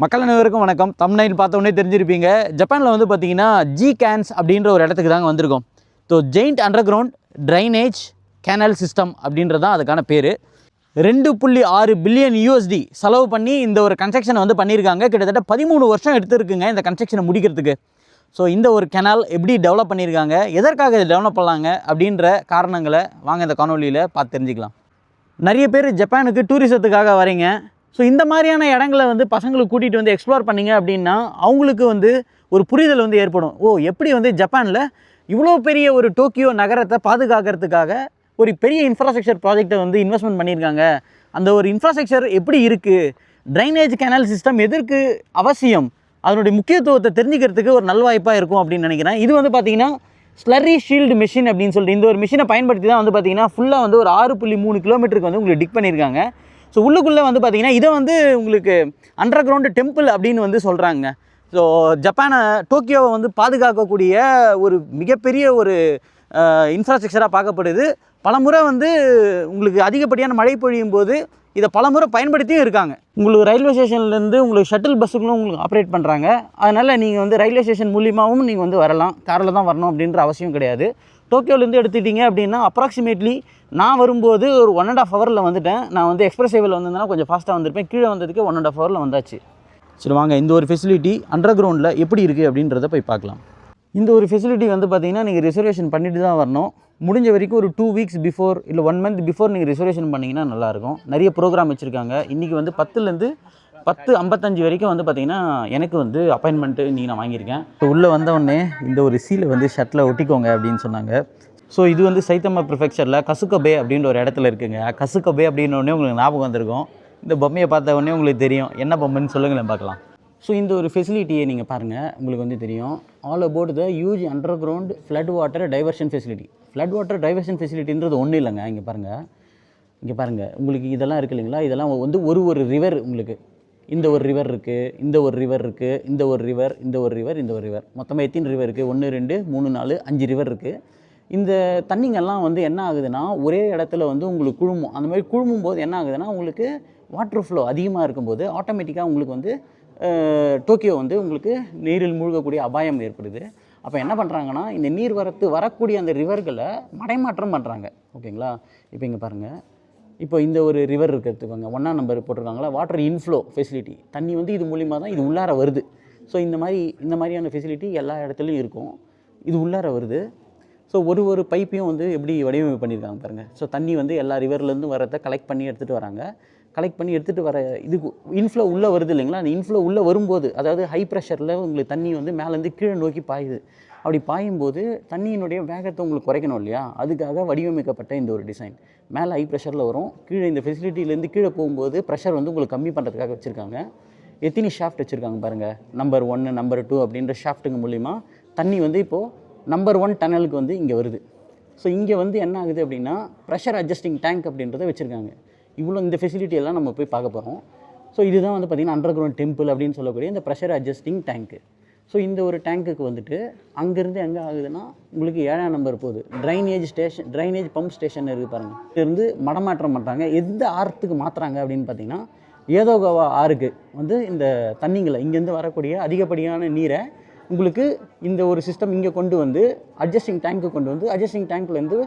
மக்கள் அனைவருக்கும் வணக்கம். தம்ப்நெயில் பார்த்த உடனே தெரிஞ்சிருப்பீங்க. ஜப்பானில் வந்து பார்த்தீங்கன்னா ஜிகான்ஸ் அப்படின்ற ஒரு இடத்துக்கு தாங்க வந்திருக்கோம். So giant under ground drainage canal system அப்படின்றது தான் அதுக்கான பேர். 2.6 பில்லியன் USD செலவு பண்ணி இந்த ஒரு கன்ஸ்ட்ரக்ஷனை வந்து பண்ணியிருக்காங்க. கிட்டத்தட்ட 13 வருஷம் எடுத்துருக்குங்க இந்த கன்ஸ்ட்ரக்ஷனை முடிக்கிறதுக்கு. ஸோ இந்த ஒரு கெனால் எப்படி டெவலப் பண்ணியிருக்காங்க, எதற்காக இதை டெவலப் பண்ணலாங்க அப்படின்ற காரணங்களை வாங்க இந்த காணொலியில் பார்த்து தெரிஞ்சுக்கலாம். நிறைய பேர் ஜப்பானுக்கு டூரிசத்துக்காக வரீங்க. ஸோ இந்த மாதிரியான இடங்களை வந்து பசங்களுக்கு கூட்டிகிட்டு வந்து எக்ஸ்ப்ளோர் பண்ணிங்க அப்படின்னா அவங்களுக்கு வந்து ஒரு புரிதல் வந்து ஏற்படும். எப்படி வந்து ஜப்பானில் இவ்வளோ பெரிய ஒரு டோக்கியோ நகரத்தை பாதுகாக்கிறதுக்காக ஒரு பெரிய இன்ஃப்ராஸ்ட்ரக்சர் ப்ராஜெக்டை வந்து இன்வெஸ்ட்மெண்ட் பண்ணியிருக்காங்க. அந்த ஒரு இன்ஃப்ராஸ்ட்ரக்சர் எப்படி இருக்குது, ட்ரைனேஜ் கேனல் சிஸ்டம் எதற்கு அவசியம், அதனுடைய முக்கியத்துவத்தை தெரிஞ்சுக்கிறதுக்கு ஒரு நல்வாய்ப்பாக இருக்கும் அப்படின்னு நினைக்கிறேன். இது வந்து பார்த்திங்கன்னா ஸ்லரி ஷீல்டு மிஷின் அப்படின்னு சொல்லிட்டு இந்த ஒரு மிஷினை பயன்படுத்தி தான் வந்து பார்த்திங்கன்னா ஃபுல்லாக வந்து ஒரு 6.3 கிலோமீட்டருக்கு வந்து உங்களுக்கு டிக் பண்ணியிருக்காங்க. ஸோ உள்ளுக்குள்ளே வந்து பார்த்திங்கன்னா இதை வந்து உங்களுக்கு அண்டர் கிரவுண்டு டெம்பிள் அப்படின்னு வந்து சொல்கிறாங்க. ஸோ ஜப்பானை டோக்கியோவை வந்து பாதுகாக்கக்கூடிய ஒரு மிகப்பெரிய ஒரு இன்ஃப்ராஸ்ட்ரக்சராக பார்க்கப்படுது. பலமுறை வந்து உங்களுக்கு அதிகப்படியான மழை பொழியும் போது இதை பலமுறை பயன்படுத்தியும் இருக்காங்க. உங்களுக்கு ரயில்வே ஸ்டேஷன்லேருந்து உங்களுக்கு ஷட்டில் பஸ்ஸுகளும் உங்களுக்கு ஆப்ரேட் பண்ணுறாங்க. அதனால் நீங்கள் வந்து ரயில்வே ஸ்டேஷன் மூலியமாகவும் நீங்கள் வந்து வரலாம். காரில் தான் வரணும் அப்படின்ற அவசியம் கிடையாது. டோக்கியோலேருந்து எடுத்துக்கிட்டிங்க அப்படின்னா அப்ராக்சிமேட்லி நான் வரும்போது ஒரு 1.5 ஹவரில் வந்துட்டேன். நான் வந்து எக்ஸ்பிரஸ் ஹைவேல வந்திருந்தேன்னா கொஞ்சம் ஃபாஸ்ட்டாக வந்திருப்பேன். கீழே வந்ததுக்கு 1.5 ஹவரில் வந்தாச்சு. சரி வாங்க இந்த ஒரு ஃபெசிலிட்டி அண்டர் கிரவுண்டில் எப்படி இருக்குது அப்படின்றத போய் பார்க்கலாம். இந்த ஒரு ஃபெசிலிட்டி வந்து பார்த்திங்கன்னா நீங்கள் ரிசர்வேஷன் பண்ணிட்டு தான் வரணும். முடிஞ்ச வரைக்கும் ஒரு 2 வீக்ஸ் பிஃபோர் இல்லை 1 மந்த் பிஃபோர் நீங்கள் ரிசர்வேஷன் பண்ணிங்கன்னா நல்லாயிருக்கும். நிறைய ப்ரோக்ராம் வச்சுருக்காங்க. இன்றைக்கி வந்து 10லேருந்து 10:55 வரைக்கும் வந்து பார்த்திங்கன்னா எனக்கு வந்து அப்பாயின்மெண்ட்டு இன்றைக்கி நான் வாங்கியிருக்கேன். ஸோ உள்ளே வந்தவுடனே இந்த ஒரு சீலை வந்து ஷர்ட்டில் ஒட்டிக்கோங்க அப்படின்னு சொன்னாங்க. ஸோ இது வந்து சைத்தமா ப்ரிஃபெக்சரில் கசுகபே அப்படின்ற ஒரு இடத்துல இருக்குங்க. கசுகபே அப்படின்னோடனே உங்களுக்கு ஞாபகம் வந்திருக்கும். இந்த பொம்மையை பார்த்த உடனே உங்களுக்கு தெரியும் என்ன பொம்மைன்னு சொல்லுங்களேன் பார்க்கலாம். ஸோ இந்த ஒரு ஃபெசிலிட்டியை நீங்கள் பாருங்கள், உங்களுக்கு வந்து தெரியும். All about the huge underground flood water diversion facility. Flood water diversion ஃபெசிலிட்டின்றது ஒன்றும் இல்லைங்க. இங்கே பாருங்கள் உங்களுக்கு இதெல்லாம் இருக்குது இல்லைங்களா, இதெல்லாம் வந்து ஒரு ரிவர் உங்களுக்கு இந்த ஒரு ரிவர் இருக்குது, இந்த ஒரு ரிவர் இருக்குது, இந்த ஒரு ரிவர், இந்த ஒரு ரிவர், இந்த ஒரு ரிவர், மொத்தமாக எத்தனை ரிவர் இருக்குது? 1 2 3 4 5 ரிவர் இருக்குது. இந்த தண்ணிங்கெல்லாம் வந்து என்ன ஆகுதுன்னா ஒரே இடத்துல வந்து உங்களுக்கு குழுமும். அந்த மாதிரி குழுமும் போது என்ன ஆகுதுன்னா உங்களுக்கு வாட்டர் ஃப்ளோ அதிகமாக இருக்கும்போது ஆட்டோமேட்டிக்காக உங்களுக்கு வந்து டோக்கியோ வந்து உங்களுக்கு நீரில் மூழ்கக்கூடிய அபாயம் ஏற்படுது. அப்போ என்ன பண்ணுறாங்கன்னா இந்த நீர் வரக்கூடிய அந்த ரிவர்களை மடைமாற்றம் பண்ணுறாங்க. ஓகேங்களா? இப்போ இங்கே பாருங்கள், இப்போ இந்த ஒரு ரிவர் இருக்கிறதுக்காங்க 1ஆம் நம்பர் போட்டிருக்காங்களா, வாட்டர் இன்ஃப்ளோ ஃபெசிலிட்டி. தண்ணி வந்து இது மூலிமா தான் இது உள்ளார வருது. ஸோ இந்த மாதிரியான ஃபெசிலிட்டி எல்லா இடத்துலையும் இருக்கும். இது உள்ளார வருது. ஸோ ஒரு பைப்பையும் வந்து எப்படி வடிவமைப்பு பண்ணியிருக்காங்க பாருங்கள். ஸோ தண்ணி வந்து எல்லா ரிவர்லேருந்து வரதை கலெக்ட் பண்ணி எடுத்துகிட்டு வராங்க. கலெக்ட் பண்ணி எடுத்துகிட்டு வர இதுக்கு இன்ஃப்ளோ உள்ளே வருது இல்லைங்களா, அந்த இன்ஃப்ளோ உள்ளே வரும்போது அதாவது ஹை ப்ரெஷரில் உங்களுக்கு தண்ணி வந்து மேலேருந்து கீழே நோக்கி பாயுது. அப்படி பாயும்போது தண்ணியினுடைய வேகத்தை உங்களுக்கு குறைக்கணும் இல்லையா, அதுக்காக வடிவமைக்கப்பட்ட இந்த ஒரு டிசைன். மேலே ஹை ப்ரெஷரில் வரும், கீழே இந்த ஃபெசிலிட்டிலேருந்து கீழே போகும்போது ப்ரெஷர் வந்து உங்களுக்கு கம்மி பண்ணுறதுக்காக வச்சுருக்காங்க. எத்தனை ஷாஃப்ட் வச்சுருக்காங்க பாருங்கள். நம்பர் 1 நம்பர் 2 அப்படின்ற ஷாஃப்ட்டுங்க மூலிமா தண்ணி வந்து இப்போது நம்பர் 1 டனலுக்கு வந்து இங்கே வருது. ஸோ இங்கே வந்து என்ன ஆகுது அப்படின்னா ப்ரெஷர் அட்ஜஸ்டிங் டேங்க் அப்படின்றத வச்சுருக்காங்க. இவ்வளோ இந்த ஃபெசிலிட்டி எல்லாம் நம்ம போய் பார்க்க போகிறோம். ஸோ இதுதான் வந்து பார்த்திங்கன்னா அண்டர் கிரவுண்ட் டெம்பிள் அப்படின்னு சொல்லக்கூடிய இந்த ப்ரெஷர் அட்ஜஸ்டிங் டேங்க்கு. ஸோ இந்த ஒரு டேங்க்குக்கு வந்துட்டு அங்கேருந்து எங்கே ஆகுதுன்னா உங்களுக்கு 7ஆம் நம்பர் போகுது. ட்ரைனேஜ் பம்ப் ஸ்டேஷன் இருக்குது பாருங்கள். இதுலேருந்து மடமாற்றம் பண்ணுறாங்க. எந்த ஆற்றுக்கு மாற்றுறாங்க அப்படின்னு பார்த்தீங்கன்னா ஏதோகவா ஆறுக்கு வந்து இந்த தண்ணிங்களை இங்கேருந்து வரக்கூடிய அதிகப்படியான நீரை உங்களுக்கு இந்த ஒரு சிஸ்டம் இங்கே கொண்டு வந்து அட்ஜஸ்டிங் டேங்க்கு கொண்டு வந்து அட்ஜஸ்டிங் டேங்க்லேருந்து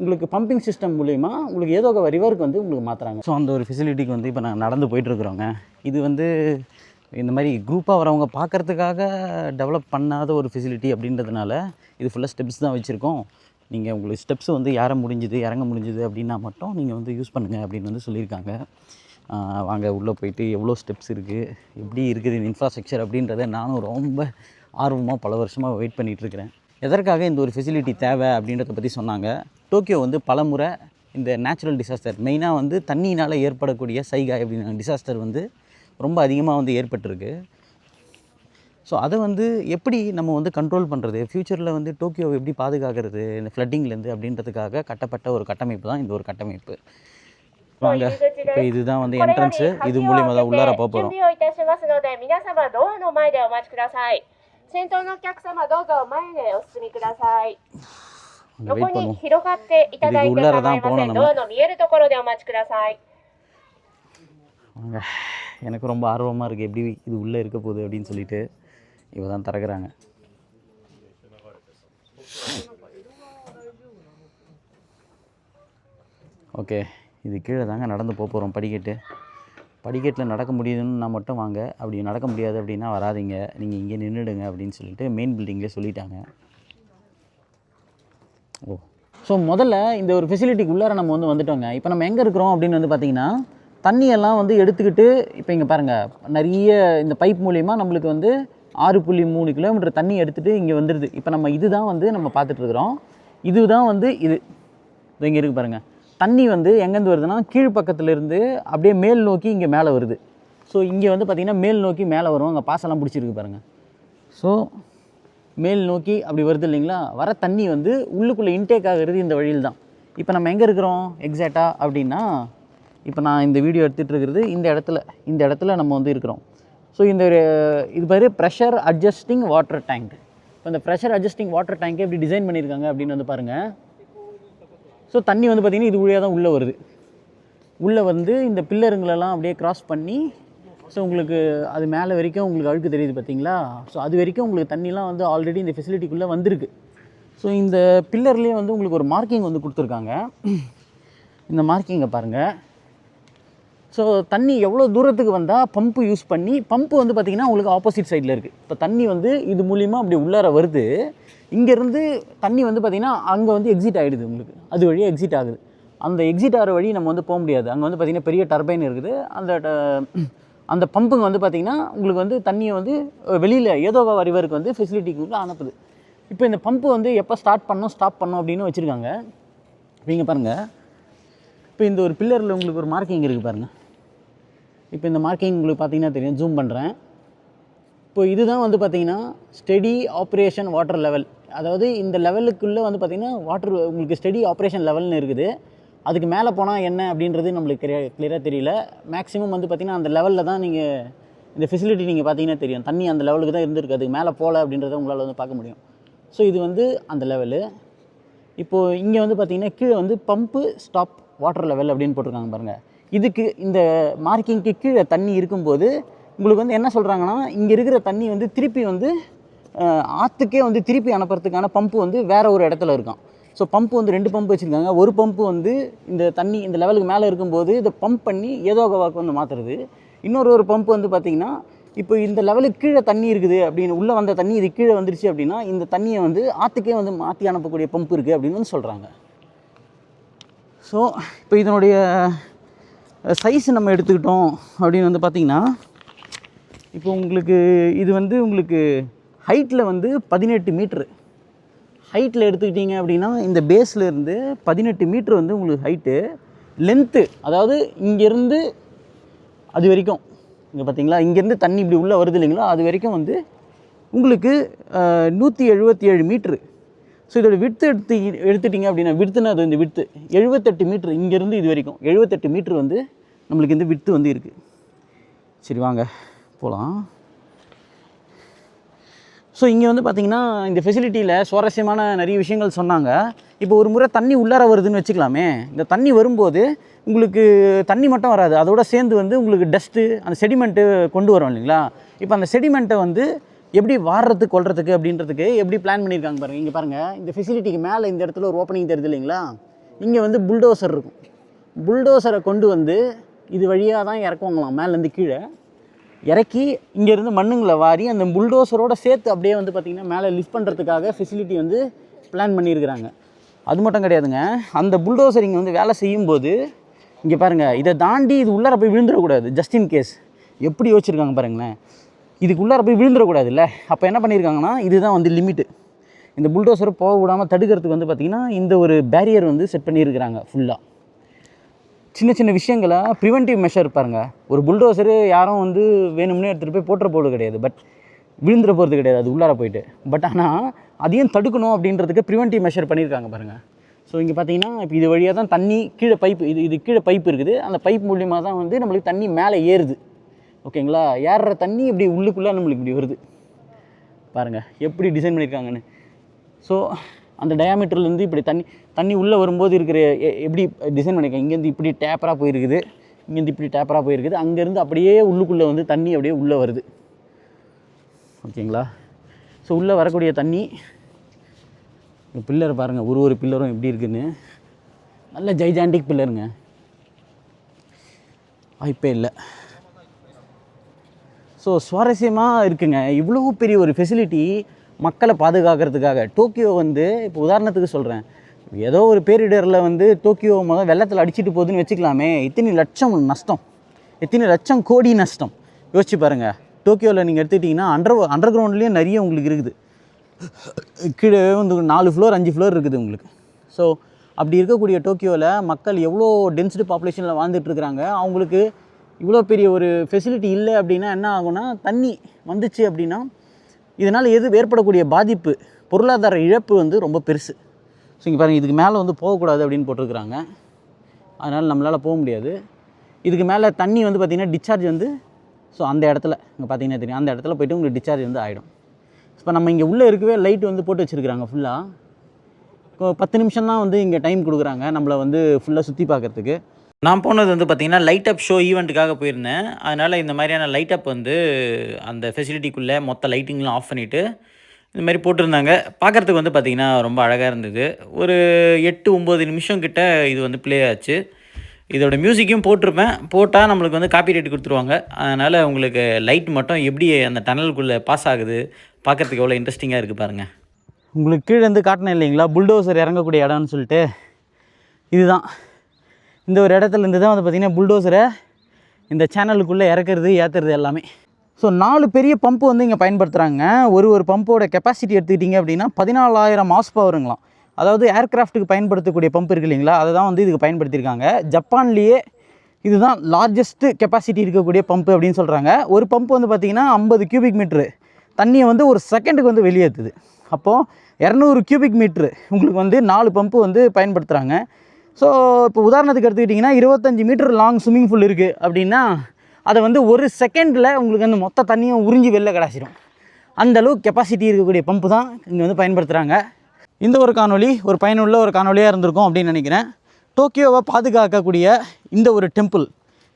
உங்களுக்கு பம்பிங் சிஸ்டம் மூலிமா உங்களுக்கு ஏதோகவா ரிவருக்கு வந்து உங்களுக்கு மாற்றுறாங்க. ஸோ அந்த ஒரு ஃபெசிலிட்டிக்கு வந்து இப்போ நாங்கள் நடந்து போயிட்டுருக்குறோங்க. இது வந்து இந்த மாதிரி குரூப்பாக வரவங்க பார்க்குறதுக்காக டெவலப் பண்ணாத ஒரு ஃபெசிலிட்டி அப்படின்றதுனால இது ஃபுல்லாக ஸ்டெப்ஸ் தான் வச்சுருக்கோம். நீங்கள் உங்களுக்கு ஸ்டெப்ஸ் வந்து இறங்க முடிஞ்சுது அப்படின்னா மட்டும் நீங்கள் வந்து யூஸ் பண்ணுங்கள் அப்படின்னு வந்து சொல்லியிருக்காங்க. வாங்க உள்ளே போயிட்டு எவ்வளோ ஸ்டெப்ஸ் இருக்குது, எப்படி இருக்குது இந்த இன்ஃப்ராஸ்ட்ரக்சர் அப்படின்றத நானும் ரொம்ப ஆர்வமாக பல வருஷமாக வெயிட் பண்ணிகிட்ருக்கிறேன். எதற்காக இந்த ஒரு ஃபெசிலிட்டி தேவை அப்படின்றத பற்றி சொன்னாங்க. டோக்கியோ வந்து பலமுறை இந்த நேச்சுரல் டிசாஸ்டர் மெயினாக வந்து தண்ணியினால் ஏற்படக்கூடிய சைகாய் அப்படின்னா டிசாஸ்டர் வந்து ரொம்ப அதிகமாக வந்து ஏற்பட்டிருக்கு. ஸோ அதை வந்து எப்படி நம்ம வந்து கண்ட்ரோல் பண்ணுறது, ஃப்யூச்சரில் வந்து டோக்கியோவை எப்படி பாதுகாக்கிறது இந்த ஃப்ளட்டிங்லேருந்து அப்படின்றதுக்காக கட்டப்பட்ட ஒரு கட்டமைப்பு தான் இந்த ஒரு கட்டமைப்பு. வாங்க இப்போ இதுதான் வந்து என்ட்ரன்ஸு. இது மூலியமாக தான் உள்ளார போக போகிறோம்.先頭のお客様どうぞ前へお進みください。横に広がっていただいて構いません。ドアの見えるところでお待ちください。வாங்க, எனக்கு ரொம்ப ஆர்வமாக இருக்குது எப்படி இது உள்ளே இருக்க போகுது அப்படின்னு சொல்லிட்டு. இவ தான் திறக்கிறாங்க. ஓகே, இது கீழே தாங்க நடந்து போகிறோம். படிக்கட்டில் நடக்க முடியுதுன்னு மட்டும் வாங்க, அப்படி நடக்க முடியாது அப்படின்னா வராதிங்க, நீங்கள் இங்கே நின்றுடுங்க அப்படின்னு சொல்லிட்டு மெயின் பில்டிங்லேயே சொல்லிட்டாங்க. ஓ, ஸோ முதல்ல இந்த ஒரு ஃபெசிலிட்டிக்கு உள்ளார நம்ம வந்துட்டோங்க. இப்போ நம்ம எங்கே இருக்கிறோம் அப்படின்னு பார்த்திங்கன்னா, தண்ணியெல்லாம் எடுத்துக்கிட்டு இப்போ இங்கே பாருங்கள், நிறைய இந்த பைப் மூலிமா நம்மளுக்கு 6.3 கிலோமீட்டர் தண்ணி எடுத்துகிட்டு இங்கே வந்துடுது. இப்போ நம்ம இதுதான் நம்ம பார்த்துட்ருக்குறோம். இதுதான் இது இங்கே இருக்குது பாருங்கள். தண்ணி எங்கேருந்து வருதுன்னா, கீழ்ப்பக்கத்துலேருந்து அப்படியே மேல் நோக்கி இங்கே மேலே வருது. ஸோ இங்கே பார்த்திங்கன்னா மேல் நோக்கி மேலே வரும். அங்கே பாசெல்லாம் பிடிச்சிருக்கு பாருங்கள். ஸோ மேல் நோக்கி அப்படி வருது இல்லைங்களா. வர தண்ணி உள்ளுக்குள்ளே இன்டேக் ஆகிறது இந்த வழியில் தான். இப்போ நம்ம எங்கே இருக்கிறோம் எக்ஸாக்டாக அப்படின்னா, இப்போ நான் இந்த வீடியோ எடுத்துகிட்டு இருக்கிறது இந்த இடத்துல நம்ம இருக்கிறோம். ஸோ இது பேர் ப்ரெஷர் அட்ஜஸ்டிங் வாட்டர் டேங்க். இப்போ இந்த ப்ரெஷர் அட்ஜஸ்டிங் வாட்டர் டேங்க்கை எப்படி டிசைன் பண்ணியிருக்காங்க அப்படின்னு பாருங்கள். ஸோ தண்ணி பார்த்திங்கன்னா இது வழியாக தான் உள்ளே வருது. உள்ளே இந்த பில்லருங்களெல்லாம் அப்படியே க்ராஸ் பண்ணி, ஸோ உங்களுக்கு அது மேலே வரைக்கும் உங்களுக்கு அழுக்கு தெரியுது பார்த்தீங்களா. ஸோ அது வரைக்கும் உங்களுக்கு தண்ணிலாம் ஆல்ரெடி இந்த ஃபெசிலிட்டிக்குள்ளே வந்திருக்கு. ஸோ இந்த பில்லர்லேயே உங்களுக்கு ஒரு மார்க்கிங் கொடுத்துருக்காங்க. இந்த மார்க்கிங்கை பாருங்கள். ஸோ தண்ணி எவ்வளோ தூரத்துக்கு வந்தால் பம்பு யூஸ் பண்ணி, பம்பு பார்த்திங்கன்னா உங்களுக்கு ஆப்போசிட் சைடில் இருக்குது. இப்போ தண்ணி இது மூலிமா அப்படி உள்ளார வருது. இங்கேருந்து தண்ணி பார்த்திங்கன்னா அங்கே எக்ஸிட் ஆகிடுது. உங்களுக்கு அது வழியாக எக்ஸிட் ஆகுது. அந்த எக்ஸிட் ஆகிற வழி நம்ம போக முடியாது. அங்கே பார்த்திங்கன்னா பெரிய டர்பைன் இருக்குது. அந்த பம்புங்க பார்த்திங்கன்னா உங்களுக்கு தண்ணியை வெளியில் ஏதோவா ரிவருக்கு ஃபெசிலிட்டிக்கு அனுப்புது. இப்போ இந்த பம்பு எப்போ ஸ்டார்ட் பண்ணோம் ஸ்டாப் பண்ணோம் அப்படின்னு வச்சுருக்காங்க. நீங்கள் பாருங்கள், இப்போ இந்த ஒரு பில்லரில் உங்களுக்கு ஒரு மார்க்கிங் இருக்குது பாருங்கள். இப்போ இந்த மார்க்கிங் உங்களுக்கு பார்த்திங்கன்னா தெரியும். ஜூம் பண்ணுறேன். இப்போ இதுதான் பார்த்திங்கன்னா ஸ்டெடி ஆப்ரேஷன் வாட்டர் லெவல். அதாவது இந்த லெவலுக்குள்ளே பார்த்திங்கன்னா வாட்டர் உங்களுக்கு ஸ்டெடி ஆப்ரேஷன் லெவல்னு இருக்குது. அதுக்கு மேலே போனால் என்ன அப்படின்றது நம்மளுக்கு கிளியராக தெரியல. மேக்ஸிமம் பார்த்திங்கன்னா அந்த லெவலில் தான் நீங்கள் இந்த ஃபெசிலிட்டி நீங்கள் பார்த்திங்கன்னா தெரியும். தண்ணி அந்த லெவலுக்கு தான் இருந்திருக்கு. அதுக்கு மேலே போகல அப்படின்றத உங்களால் பார்க்க முடியும். ஸோ இது அந்த லெவலு. இப்போது இங்கே பார்த்திங்கன்னா கீழே பம்பு ஸ்டாப் வாட்டர் லெவல் அப்படின்னு போட்டிருக்காங்க பாருங்கள். இதுக்கு இந்த மார்க்கிங்க்கு கீழே தண்ணி இருக்கும்போது உங்களுக்கு என்ன சொல்கிறாங்கன்னா, இங்கே இருக்கிற தண்ணி திருப்பி ஆற்றுக்கே திருப்பி அனுப்புறதுக்கான பம்பு வேறு ஒரு இடத்துல இருக்கான். ஸோ பம்பு 2 பம்பு வச்சுருக்காங்க. ஒரு பம்பு இந்த தண்ணி இந்த லெவலுக்கு மேலே இருக்கும்போது இதை பம்ப் பண்ணி ஏதோகவாக்கு மாற்றுறது. இன்னொரு பம்பு பார்த்திங்கன்னா, இப்போ இந்த லெவலுக்கு கீழே தண்ணி இருக்குது அப்படின்னு, உள்ளே வந்த தண்ணி இது கீழே வந்துருச்சு அப்படின்னா இந்த தண்ணியை ஆற்றுக்கே மாற்றி அனுப்பக்கூடிய பம்பு இருக்குது அப்படின்னு சொல்கிறாங்க. ஸோ இப்போ இதனுடைய சைஸ் நம்ம எடுத்துக்கிட்டோம் அப்படின்னு பார்த்திங்கன்னா, இப்போ உங்களுக்கு இது உங்களுக்கு ஹைட்டில் 18 மீட்ரு ஹைட்டில் எடுத்துக்கிட்டிங்க அப்படின்னா, இந்த பேஸில் இருந்து 18 மீட்ரு உங்களுக்கு ஹைட்டு. லென்த்து அதாவது இங்கேருந்து அது வரைக்கும் இங்கே பார்த்திங்களா, இங்கேருந்து தண்ணி இப்படி உள்ளே வருது இல்லைங்களா, அது வரைக்கும் உங்களுக்கு 177 மீட்ரு. ஸோ இதோட விட்த்து எடுத்துட்டிங்க அப்படின்னா, விட்த்துனா அது இந்த விட்த்து 78 மீட்ரு. இங்கேருந்து இது வரைக்கும் 78 மீட்ரு நம்மளுக்கு இந்த விட்த்து இருக்குது. சரி வாங்க போகலாம். ஸோ இங்கே பார்த்திங்கன்னா இந்த ஃபெசிலிட்டியில் சுவாரஸ்யமான நிறைய விஷயங்கள் சொன்னாங்க. இப்போ ஒரு முறை தண்ணி உள்ளார வருதுன்னு வச்சுக்கலாமே. இந்த தண்ணி வரும்போது உங்களுக்கு தண்ணி மட்டும் வராது, அதோட சேர்ந்து உங்களுக்கு டஸ்ட்டு அந்த செடிமெண்ட்டு கொண்டு வரும் இல்லைங்களா. இப்போ அந்த செடிமெண்ட்டை எப்படி வாடுறதுக்கு கொள்றதுக்கு அப்படின்றதுக்கு எப்படி பிளான் பண்ணியிருக்காங்க பாருங்கள். இங்கே பாருங்கள், இந்த ஃபெசிலிட்டிக்கு மேலே இந்த இடத்துல ஒரு ஓப்பனிங் தெரியுது இல்லைங்களா. இங்கே புல்டோசர் இருக்கும். புல்டோசரை கொண்டு இது வழியாக தான் இறக்குவாங்களாம். மேலேருந்து கீழே இறக்கி இங்கேருந்து மண்ணுங்களை வாரி அந்த புல்டோசரோடு சேர்த்து அப்படியே பார்த்திங்கன்னா மேலே லிஃப்ட் பண்ணுறதுக்காக ஃபெசிலிட்டி பிளான் பண்ணியிருக்கிறாங்க. அது மட்டும் கிடையாதுங்க, அந்த புல்டோசர் இங்கே வேலை செய்யும்போது இங்கே பாருங்கள், இதை தாண்டி இது உள்ளார போய் விழுந்துடக்கூடாது. ஜஸ்ட் இன் கேஸ் எப்படி யோசிச்சிருக்காங்க பாருங்களேன். இதுக்கு உள்ளார போய் விழுந்துடக்கூடாது இல்லை. அப்போ என்ன பண்ணியிருக்காங்கன்னா, இதுதான் லிமிட்டு. இந்த புல்டோசரை போக விடாமல் தடுக்கிறதுக்கு பார்த்திங்கன்னா இந்த ஒரு பேரியர் செட் பண்ணியிருக்கிறாங்க ஃபுல்லாக. சின்ன சின்ன விஷயங்களை ப்ரிவென்டிவ் மெஷர் பாருங்கள். ஒரு புல்டோசரு யாரும் வேணும்னே எடுத்துகிட்டு போய் போட்டுற போகிறது கிடையாது, பட் விழுந்துட போகிறது கிடையாது அது உள்ளார போயிட்டு. பட் ஆனால் அதையும் தடுக்கணும் அப்படின்றதுக்கு ப்ரிவென்டிவ் மெஷர் பண்ணியிருக்காங்க பாருங்கள். ஸோ இங்கே பார்த்தீங்கன்னா இப்போ இது வழியாக தான் தண்ணி கீழே பைப்பு இது கீழே பைப் இருக்குது. அந்த பைப் மூலியமாக தான் நம்மளுக்கு தண்ணி மேலே ஏறுது. ஓகேங்களா, ஏறுற தண்ணி இப்படி உள்ளுக்குள்ளே நம்மளுக்கு இப்படி வருது பாருங்கள் எப்படி டிசைன் பண்ணியிருக்காங்கன்னு. ஸோ அந்த டயாமீட்டர்லேருந்து இப்படி தண்ணி உள்ளே வரும்போது இருக்கிற எப்படி டிசைன் பண்ணியிருக்காங்க. இங்கேருந்து இப்படி டேப்பராக போயிருக்குது, இங்கேருந்து இப்படி டேப்பராக போயிருக்குது. அங்கேருந்து அப்படியே உள்ளுக்குள்ளே வந்து தண்ணி அப்படியே உள்ளே வருது. ஓகேங்களா? ஸோ உள்ளே வரக்கூடிய தண்ணி பில்லர் பாருங்கள், ஒரு பில்லரும் எப்படி இருக்குன்னு. நல்ல ஜைஜாண்டிக் பில்லருங்க, வாய்ப்பே இல்லை. ஸோ சுவாரஸ்யமாக இருக்குங்க. இவ்வளோ பெரிய ஒரு ஃபெசிலிட்டி மக்களை பாதுகாக்கிறதுக்காக. டோக்கியோ வந்து இப்போ உதாரணத்துக்கு சொல்கிறேன், ஏதோ ஒரு பேரிடரில் வந்து டோக்கியோ வெள்ளத்தில் அடிச்சிட்டு போகுதுன்னு வச்சுக்கலாமே, இத்தனை லட்சம் நஷ்டம், எத்தனை லட்சம் கோடி நஷ்டம் யோசிச்சு பாருங்கள். டோக்கியோவில் நீங்கள் எடுத்துக்கிட்டிங்கன்னா அண்டர் கிரவுண்ட்லேயும் நிறைய உங்களுக்கு இருக்குது. கீழே வந்து 4 ஃப்ளோர் 5 ஃப்ளோர் இருக்குது உங்களுக்கு. ஸோ அப்படி இருக்கக்கூடிய டோக்கியோவில் மக்கள் எவ்வளோ டென்சிட்டி பாப்புலேஷனில் வாழ்ந்துட்டுருக்குறாங்க. அவங்களுக்கு இவ்வளோ பெரிய ஒரு ஃபெசிலிட்டி இல்லை அப்படின்னா என்ன ஆகும்னா, தண்ணி வந்துச்சு அப்படின்னா இதனால் ஏற்படக்கூடிய பாதிப்பு, பொருளாதார இழப்பு வந்து ரொம்ப பெருசு. ஸோ இங்கே பாருங்கள், இதுக்கு மேலே வந்து போகக்கூடாது அப்படின்னு போட்டிருக்கிறாங்க. அதனால் நம்மளால் போக முடியாது. இதுக்கு மேலே தண்ணி வந்து பார்த்திங்கன்னா டிஸ்சார்ஜ் வந்து, ஸோ அந்த இடத்துல இங்கே பார்த்தீங்கன்னா தெரியும், அந்த இடத்துல போய்ட்டு உங்களுக்கு டிஸ்சார்ஜ் வந்து ஆகிடும். இப்போ நம்ம இங்கே உள்ளே இருக்கவே லைட் வந்து போட்டு வச்சுருக்குறாங்க ஃபுல்லாக. இப்போ 10 நிமிஷம் தான் வந்து இங்கே டைம் கொடுக்குறாங்க நம்மளை வந்து ஃபுல்லாக சுற்றி பார்க்குறதுக்கு. நான் போனது வந்து பார்த்திங்கன்னா லைட் அப் ஷோ ஈவெண்ட்டுக்காக போயிருந்தேன். அதனால் இந்த மாதிரியான லைட் அப் வந்து அந்த ஃபெசிலிட்டிக்குள்ளே மொத்த லைட்டிங்லாம் ஆஃப் பண்ணிவிட்டு இந்த மாதிரி போட்டிருந்தாங்க. பார்க்குறதுக்கு வந்து பார்த்திங்கன்னா ரொம்ப அழகாக இருந்தது. ஒரு 8-9 நிமிஷம் கிட்ட இது வந்து ப்ளே ஆச்சு. இதோட மியூசிக்கும் போட்டிருப்பேன். போட்டால் நம்மளுக்கு வந்து காப்பி ரைட் கொடுத்துருவாங்க. அதனால் உங்களுக்கு லைட் மட்டும் எப்படி அந்த டனலுக்குள்ளே பாஸ் ஆகுது பார்க்குறதுக்கு எவ்வளோ இன்ட்ரெஸ்டிங்காக இருக்குது பாருங்கள். உங்களுக்கு கீழேருந்து காட்டினேன் இல்லைங்களா, புல்டோசர் இறங்கக்கூடிய இடம்னு சொல்லிட்டு. இதுதான் இந்த ஒரு இடத்துல இருந்து தான் வந்து பார்த்திங்கன்னா புல்டோசரை இந்த சேனலுக்குள்ளே இறக்குறது ஏற்றுறது எல்லாமே. ஸோ 4 பெரிய பம்பு வந்து இங்கே பயன்படுத்துகிறாங்க. ஒரு பம்போட கெப்பாசிட்டி எடுத்துக்கிட்டிங்க அப்படின்னா 14,000 மாஸ் பவருங்களாம். அதாவது ஏர்க்ராஃப்ட்டுக்கு பயன்படுத்தக்கூடிய பம்ப் இருக்குது இல்லைங்களா, அதை தான் வந்து இதுக்கு பயன்படுத்தியிருக்காங்க. ஜப்பான்லேயே இதுதான் லார்ஜஸ்ட்டு கெப்பாசிட்டி இருக்கக்கூடிய பம்பு அப்படின்னு சொல்கிறாங்க. ஒரு பம்ப் வந்து பார்த்திங்கன்னா 50 கியூபிக் மீட்ரு தண்ணியை வந்து ஒரு செகண்டுக்கு வந்து வெளியேற்றுது. அப்போது 200 கியூபிக் மீட்ரு உங்களுக்கு வந்து 4 பம்பு வந்து பயன்படுத்துகிறாங்க. ஸோ இப்போ உதாரணத்துக்கு எடுத்துக்கிட்டிங்கன்னா 25 மீட்டர் லாங் ஸ்விம்மிங் பூல் இருக்குது அப்படின்னா அதை வந்து ஒரு செகண்டில் உங்களுக்கு அந்த மொத்த தண்ணியும் உறிஞ்சி வெளில கிடச்சிடும். அந்தளவுக்கு கெப்பாசிட்டி இருக்கக்கூடிய பம்பு தான் இங்கே வந்து பயன்படுத்துகிறாங்க. இந்த ஒரு காணொலி ஒரு பயனுள்ள ஒரு காணொலியாக இருந்திருக்கும் அப்படின்னு நினைக்கிறேன். டோக்கியோவை பாதுகாக்கக்கூடிய இந்த ஒரு டெம்பிள்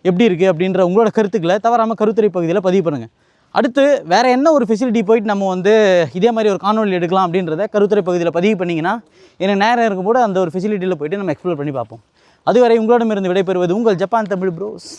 எப்படி இருக்குது அப்படின்ற உங்களோட கருத்துக்களை தவறாமல் கருத்துரை பகுதியில் பதிவு பண்ணுங்கள். அடுத்து வேறு என்ன ஒரு ஃபெசிலிட்டி போயிட்டு நம்ம வந்து இதே மாதிரி ஒரு காணொலி எடுக்கலாம் அப்படின்றத கருத்துரை பகுதியில் பதிவு பண்ணிங்கன்னா எனக்கு நேரம் இருக்கும்போது அந்த ஒரு ஃபெசிலிட்டியில் போய்ட்டு நம்ம எக்ஸ்ப்ளோர் பண்ணி பார்ப்போம். அதுவரை உங்களிடமிருந்து விடைபெறுவது உங்கள் ஜப்பான் தமிழ் ப்ரோஸ்.